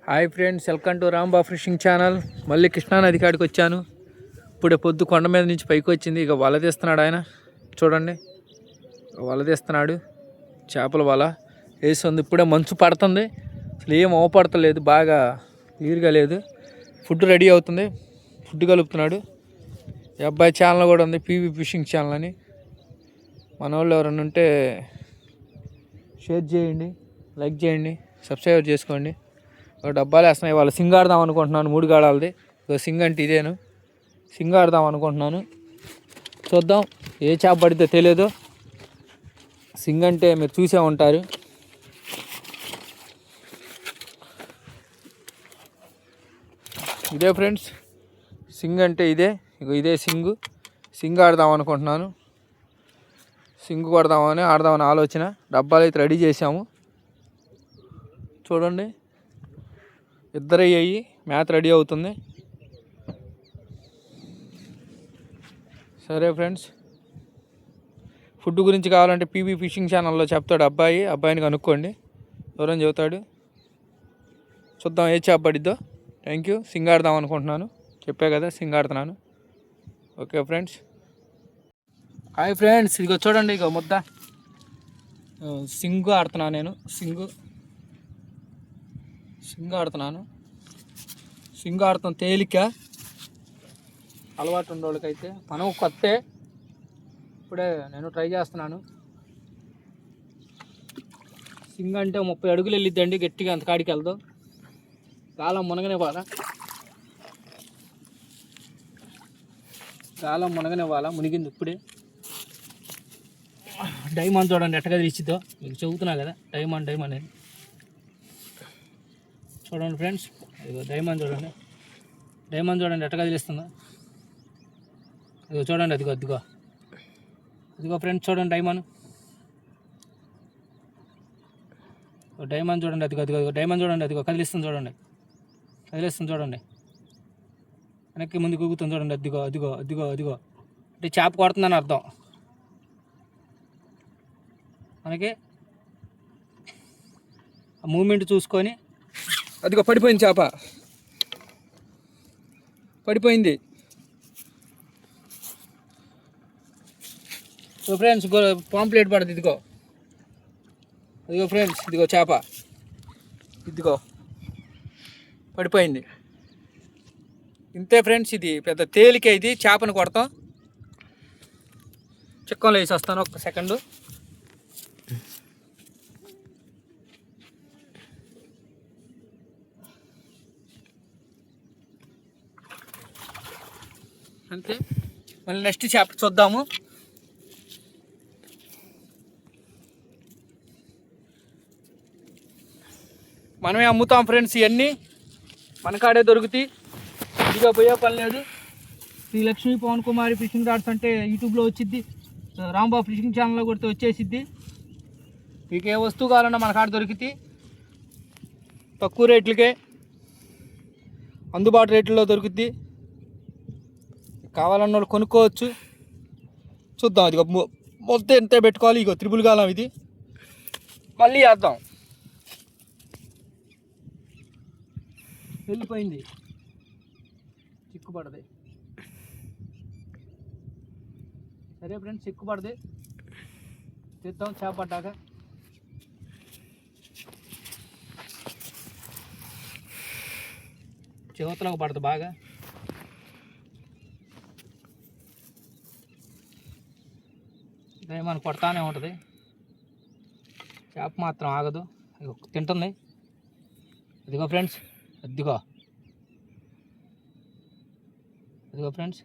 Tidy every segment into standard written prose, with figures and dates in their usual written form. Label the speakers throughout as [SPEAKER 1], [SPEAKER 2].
[SPEAKER 1] Hi friends, welcome to Ramba fishing channel. మళ్ళీ కృష్ణానది కాడికి వచ్చాను. ఇప్పుడే పొద్దు కొండ మీద నుంచి పైకి వచ్చింది. ఇక వల తీస్తున్నాడు ఆయన. చూడండి, వల తీస్తున్నాడు. చేపల వల వేస్తుంది. ఇప్పుడే మంచు పడుతుంది. అసలు ఏం అవపడతలేదు, బాగా క్లియర్గా లేదు. ఫుడ్ రెడీ అవుతుంది, ఫుడ్ కలుపుతున్నాడు. ఈ అబ్బాయి ఛానల్ కూడా ఉంది, పీవీ ఫిషింగ్ ఛానల్ అని. మన వాళ్ళు ఎవరైనా ఉంటే షేర్ చేయండి, లైక్ చేయండి, సబ్స్క్రైబ్ చేసుకోండి. డబ్బాలు వేస్తున్నాయి. వాళ్ళు సింగ్ ఆడదాం అనుకుంటున్నాను, 3 గాడాలది. సింగ్ అంటే ఇదేను, సింగ్ ఆడదాం అనుకుంటున్నాను. చూద్దాం, ఏ చేప పడితే తెలియదు. సింగ్ అంటే మీరు చూసే ఉంటారు. ఇదే ఫ్రెండ్స్, సింగ్ అంటే ఇదే. ఇదే సింగ్ ఆడదాం అనుకుంటున్నాను. సింగ్ ఆడదామని ఆలోచన. డబ్బాలు అయితే రెడీ చేసాము. చూడండి, ఇద్దరు అయ్యి మ్యాథ్ రెడీ అవుతుంది. సరే ఫ్రెండ్స్, ఫుడ్ గురించి కావాలంటే పీబీ ఫిషింగ్ ఛానల్లో చెప్తాడు అబ్బాయిని కనుక్కోండి, ఎవరైనా చెబుతాడు. చూద్దాం ఏ చేప పడిద్దో. Thank you. సింగ్ ఆడదాం అనుకుంటున్నాను, చెప్పే కదా సింగ్ ఆడుతున్నాను. Okay friends. హాయ్ ఫ్రెండ్స్, ఇదిగో చూడండి, ఇగో ముద్ద సింగ్ ఆడుతున్నాను నేను. సింగ్ ఆడుతాం తేలిక. అలవాటు ఉండేవాళ్ళకైతే, మనం కొత్తే, ఇప్పుడే నేను ట్రై చేస్తున్నాను. సింగ్ అంటే 30 అడుగులు వెళ్ళిద్దండి, గట్టిగా అంత కాడికి వెళ్దాం. గాలం మునగనివ్వాలా, మునిగింది ఇప్పుడే. డైమండ్ చూడండి ఎట్టగా తెచ్చిద్దో, మీకు చెబుతున్నా కదా, డైమండ్ అని. చూడండి ఫ్రెండ్స్, ఇదిగో డైమండ్ చూడండి ఎట్టగా తెలుస్తుందో. ఇదిగో చూడండి, అదిగో ఫ్రెండ్స్, చూడండి డైమండ్ చూడండి. అదిగో కదిలిస్తుంది చూడండి. వెనక్కి ముందు కూగుతుంది చూడండి. అదిగో అంటే చేప కొడుతుందని అర్థం. మనకి ఆ మూమెంట్ చూసుకొని, అదిగో పడిపోయింది చేప, పడిపోయింది. సో ఫ్రెండ్స్, పాంప్లెట్ పడుతుంది. అదిగో ఫ్రెండ్స్, ఇదిగో చేప, పడిపోయింది. ఇంతే ఫ్రెండ్స్, ఇది పెద్ద తేలిక. ఇది చేపను కొడతాం. చిక్కంలో వేసి వస్తాను, ఒక్క సెకండు. అంతే, మళ్ళీ నెక్స్ట్ చేప చూద్దాము. మనమే అమ్ముతాం ఫ్రెండ్స్, ఇవన్నీ మనకాడే దొరుకుతాయి. ఇదిగా పోయే పని లేదు. శ్రీ లక్ష్మీ పవన్ కుమారి ఫిషింగ్ రాడ్స్ అంటే యూట్యూబ్లో వచ్చిద్ది, రాంబా ఫిషింగ్ ఛానల్లో కొడితే వచ్చేసిద్ది. మీకు ఏ వస్తువు కావాలన్నా మన కాడ దొరికితే తక్కువ రేట్లకే, అందుబాటు రేట్లలో దొరుకుద్ది. కావాలన్న వాళ్ళు కొనుక్కోవచ్చు. చూద్దాం, ఇదిగో మొత్తం ఎంతే పెట్టుకోవాలి. ఇగో త్రిబుల్ గాలం ఇది, మళ్ళీ వేద్దాం. వెళ్ళిపోయింది, చిక్కుపడది. సరే ఫ్రెండ్స్, చిక్కుపడది, తీద్దాం చేప పడ్డాక. చేతులకు పడుతుంది బాగా. ఏమైనా కొడతానే ఉంటుంది, చేప మాత్రం ఆగదు, తింటుంది. అదిగో ఫ్రెండ్స్, అదిగో ఫ్రెండ్స్,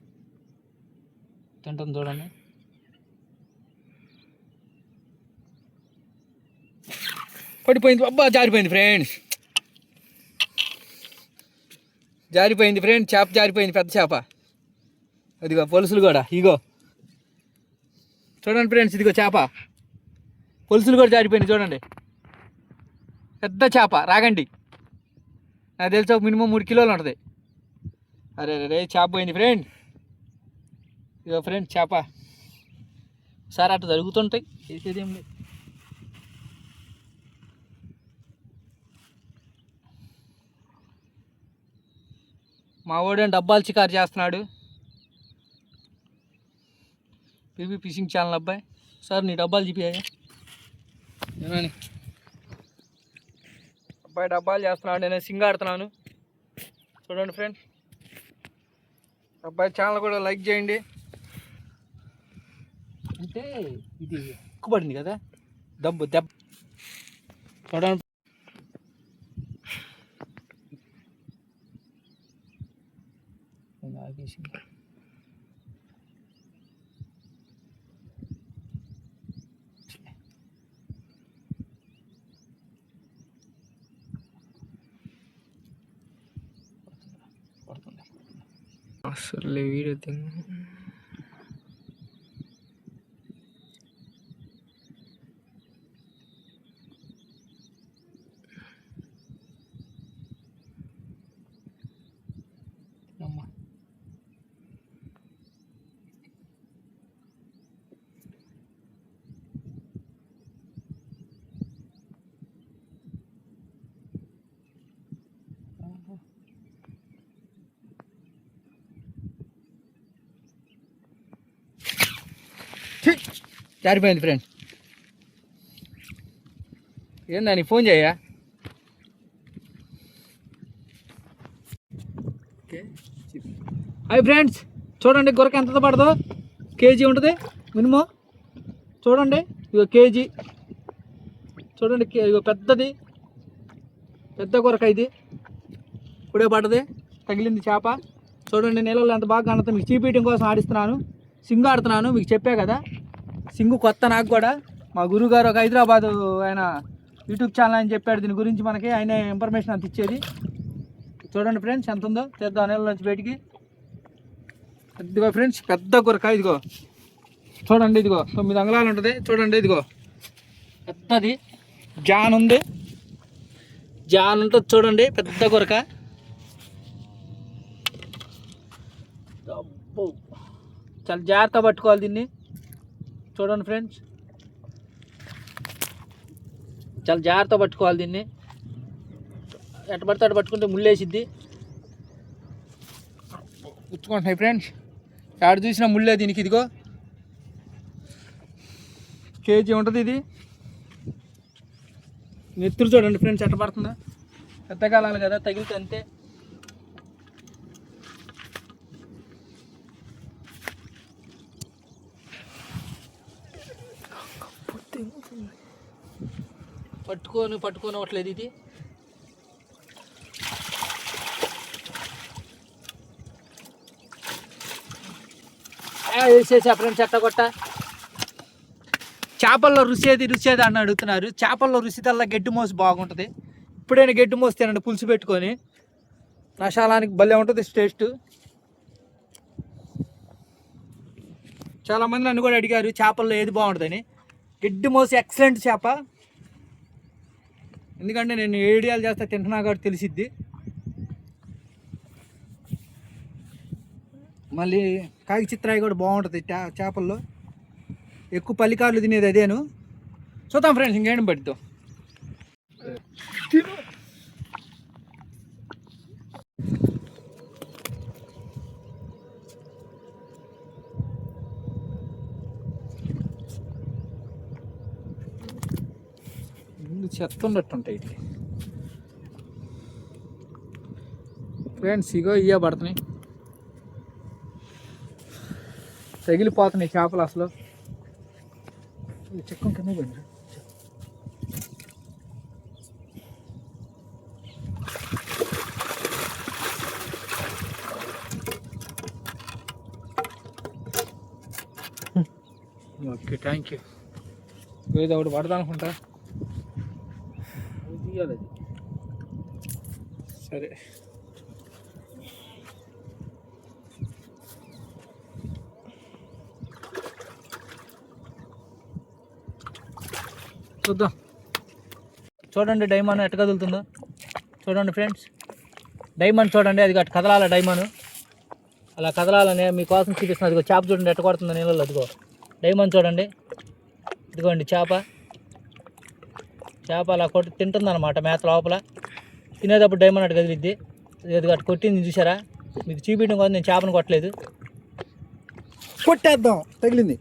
[SPEAKER 1] తింటుంది చూడండి. పడిపోయింది, అబ్బా జారిపోయింది ఫ్రెండ్స్, చేప జారిపోయింది, పెద్ద చేప. అదిగో పొలుసులు కూడా, ఇగో చూడండి ఫ్రెండ్స్, ఇదిగో చేప, పొలుసులు కూడా జారిపోయింది చూడండి. పెద్ద చేప, రాగండి, నాకు తెలిసి ఒక మినిమం 3 కిలోలు ఉంటుంది. అరే చేప పోయింది ఫ్రెండ్. ఇదో ఫ్రెండ్ చేప. ఒకసారి అట్లా జరుగుతుంటాయి, చేసేదేం లేదు. మా వాడేం డబ్బాలు చికారు చేస్తున్నాడు. పీబీ ఫిషింగ్ ఛానల్ అబ్బాయి. సార్ నీ డబ్బాలు చూపియ్యా. ఏమని అబ్బాయి డబ్బాలు చేస్తున్నాడు, నేను సింగ్ ఆడుతున్నాను. చూడండి ఫ్రెండ్స్, అబ్బాయి ఛానల్ కూడా లైక్ చేయండి. అంటే ఇది ఎక్కుబడింది కదా దెబ్బ. చూడండి అసలు వీడియో జారిపోయింది ఫ్రెండ్. ఏందా నీ ఫోన్ చేయా. హాయ్ ఫ్రెండ్స్, చూడండి గొరక ఎంత పడదో. కేజీ ఉంటుంది మినిమం. చూడండి ఇగో కేజీ. చూడండి ఇగో పెద్దది, పెద్ద గొరక ఇది. ఇప్పుడే పడ్డది, తగిలింది చేప. చూడండి నీళ్ళలో ఎంత బాగా కనుతుంది. మీకు చీపీయటం కోసం ఆడిస్తున్నాను, సింగు ఆడుతున్నాను. మీకు చెప్పా కదా సింగు కొత్త నాకు కూడా. మా గురువుగారు ఒక హైదరాబాద్ ఆయన యూట్యూబ్ ఛానల్ అని చెప్పాడు దీని గురించి మనకి. ఆయన ఇన్ఫర్మేషన్ అంత ఇచ్చేది. చూడండి ఫ్రెండ్స్ ఎంత ఉందో. చేద్దాం నీళ్ళ నుంచి బయటికి. ఇదిగో ఫ్రెండ్స్ పెద్ద గొరక. ఇదిగో చూడండి, ఇదిగో 9 అంగుళాలు ఉంటుంది. చూడండి ఇదిగో పెద్దది. జాన్ ఉంది, జాన్ ఉంటుంది. చూడండి పెద్ద గొరక. చాలా జాగ్రత్త పట్టుకోవాలి దీన్ని. చూడండి ఫ్రెండ్స్, చాలా జాగ్రత్త పట్టుకోవాలి దీన్ని. ఎట్ట పడితే అటు పట్టుకుంటే ముళ్ళేసిద్ది. గుచ్చుకుంటున్నాయి ఫ్రెండ్స్, ఎక్కడ చూసినా ముళ్ళే దీనికి. ఇదిగో కేజీ ఉంటుంది ఇది. నెత్తురు చూడండి ఫ్రెండ్స్ ఎట్ట పడుతుందో. పెద్దగాలాలి కదా, తగిలితే అంతే. పట్టుకొని అవ్వట్లేదు ఇది. వేసేసా ఫ్రెండ్స్ ఎట్టగొట్ట. చేపల్లో రుచేది అని అడుగుతున్నారు. చేపల్లో రుచితల్లా గడ్డి మోసి బాగుంటుంది. ఇప్పుడైనా గడ్డి మోసి తినండి పులుసు పెట్టుకొని. మసాలానికి భలే ఉంటుంది టేస్ట్. చాలామంది నన్ను కూడా అడిగారు చేపల్లో ఏది బాగుంటుందని. గడ్డి మోసి ఎక్సలెంట్ చేప. ఎందుకంటే నేను ఏడియాలు చేస్తా తింటున్నా కాబట్టి తెలిసిద్ది. మళ్ళీ కాకి చిత్రాయి కూడా బాగుంటుంది చేపల్లో. ఎక్కువ పల్లికారులు తినేది అదేను. చూద్దాం ఫ్రెండ్స్ ఇంకేం పడుతుందో. ముందు చెత్త ఉన్నట్టుంటాయి ఇది ఫ్రెండ్స్. ఇగో ఇయ్య పడుతున్నాయి, తగిలిపోతున్నాయి చేపలు. అసలు చెక్కం కింద పోయింది. Okay thank you. ఏదో ఒకటి పడతా అనుకుంటా. తీయాలి అది. సరే చూద్దాం. చూడండి డైమండ్ ఎట్ట కదులుతుందో. చూడండి ఫ్రెండ్స్, డైమండ్ చూడండి. అది అటు కదలాల డైమండ్. అలా కదలాలని మీకోసం చూపిస్తున్నా. అదిగో చేప చూడండి ఎట్ట కొడుతుందో నీళ్ళలో. అదిగో డైమండ్ చూడండి. ఇదిగోండి చేప అలా తింటుంది అనమాట మేత లోపల. తినేటప్పుడు డైమండ్ అటు కదిలిద్ది. అది అటు కొట్టింది చూసారా. మీకు చూపించడం కోసం నేను చేపను కొట్టలేదు.
[SPEAKER 2] కొట్టేద్దాం. తగిలింది,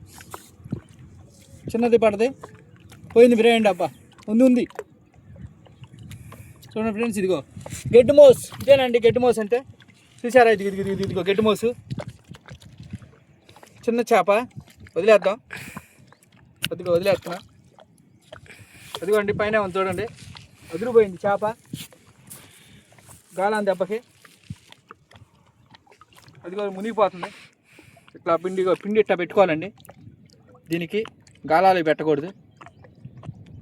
[SPEAKER 2] చిన్నది పడది, పోయింది బిర్యానీ అబ్బా. ఉంది. చూడండి ఫ్రెండ్స్, ఇదిగో గెడ్డు మోస్. ఇదేనండి గెడ్డు మోస్ అంటే. చూసారా? ఇదిగో గెడ్డు మోసు, చిన్న చేప. వదిలేద్దాం. వదిలేస్తున్నా. అదిగోండి పైన ఉంది చూడండి, వదిలిపోయింది చేప గాలం దెబ్బకి. అదిగో మునిగిపోతుంది. ఇట్లా పిండి ఇట్లా పెట్టుకోవాలండి. దీనికి గాలాలు పెట్టకూడదు.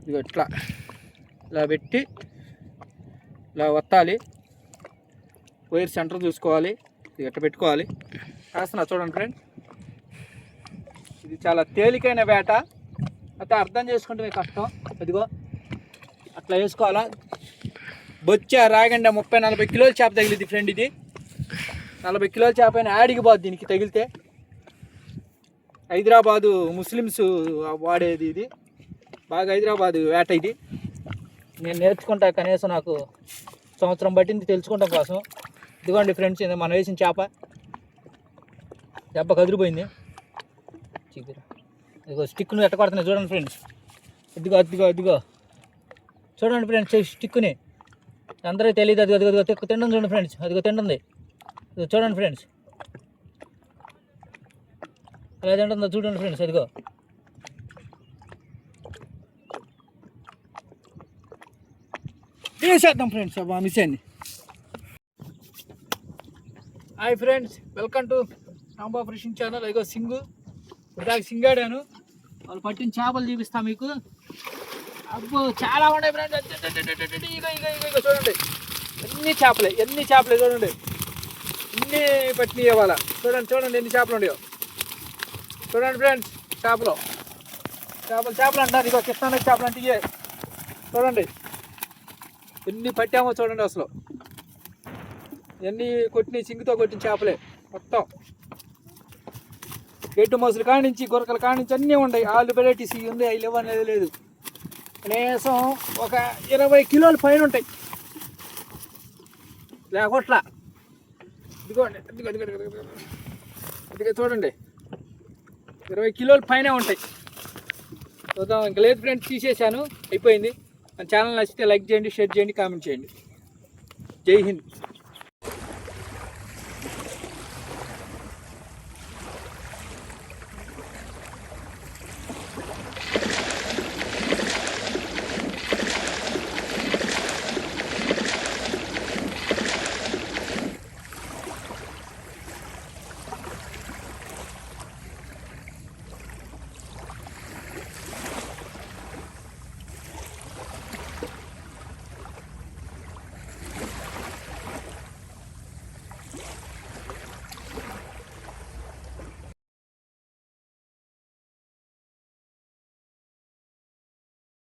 [SPEAKER 2] ఇదిగో ఇలా పెట్టి ఇలా వత్తాలి. వైర్ సెంటర్ చూసుకోవాలి. ఇది ఎట్లా పెట్టుకోవాలి. కాస్తున్నా చూడండి ఫ్రెండ్. ఇది చాలా తేలికైన వేట, అయితే అర్థం చేసుకుంటే కష్టం. అదిగో అట్లా వేసుకోవాలా. బొచ్చా రాగండి 30-40 కిలోల చేప తగిలింది ఫ్రెండ్. ఇది 40 కిలోల చేప అయినా యాడికి పోద్ది దీనికి తగిలితే. హైదరాబాదు ముస్లిమ్స్ వాడేది ఇది, బాగా హైదరాబాదు వేట ఇది. నేను నేర్చుకుంటా, కనీసం నాకు సంవత్సరం పట్టింది తెలుసుకుంటాం కోసం. ఇదిగోండి ఫ్రెండ్స్, మనం వేసిన చేప దెబ్బ కదిరిపోయింది. ఇదిగో స్టిక్ను ఎట్ట కొడుతున్నాయి చూడండి ఫ్రెండ్స్. అదిగో చూడండి ఫ్రెండ్స్, స్టిక్ని అందరికీ తెలియదు. అదిగో తిండం చూడండి ఫ్రెండ్స్. అదిగో తింటుంది. చూడండి ఫ్రెండ్స్, అలా తింటుందో చూడండి ఫ్రెండ్స్. అదిగో తీసేద్దాం ఫ్రెండ్స్ అబ్బా మిస్సైంది. Hi friends, welcome to Ramba fishing channel. ఇగో సింగు, ఇప్పుడు సింగాడాను. వాళ్ళు పట్టిన చేపలు చూపిస్తా మీకు. అబ్బో చాలా ఉన్నాయి ఫ్రెండ్స్. ఇగో చూడండి, ఎన్ని చేపలే చూడండి. ఇన్ని పట్టినాయి ఇవాళ. చూడండి ఎన్ని చేపలు ఉన్నాయో. చూడండి ఫ్రెండ్స్, చేపలు అంటారు. ఇగో కృష్ణానది చేపలు అంటే ఇవే. చూడండి ఎన్ని పట్టామో చూడండి. అసలు ఎన్ని కొట్టిన సింగుతో కొట్టిన చేపలే మొత్తం. గెడ్డు మోసులు కానించి గురకల కానించి అన్నీ ఉన్నాయి. ఆలు వెరైటీస్ ఉంది, అవి లేవు అనేది లేదు. కనీసం ఒక 20 కిలోల పైన ఉంటాయి లేకొట్లా. ఇదిగోండి అదిగో చూడండి, 20 కిలోల పైన ఉంటాయి. చూద్దాం. ఇంకా లేదు ఫ్రెండ్స్, తీసేసాను, అయిపోయింది. మన ఛానల్ నచ్చితే లైక్ చేయండి, షేర్ చేయండి, కామెంట్ చేయండి. జై హింద్.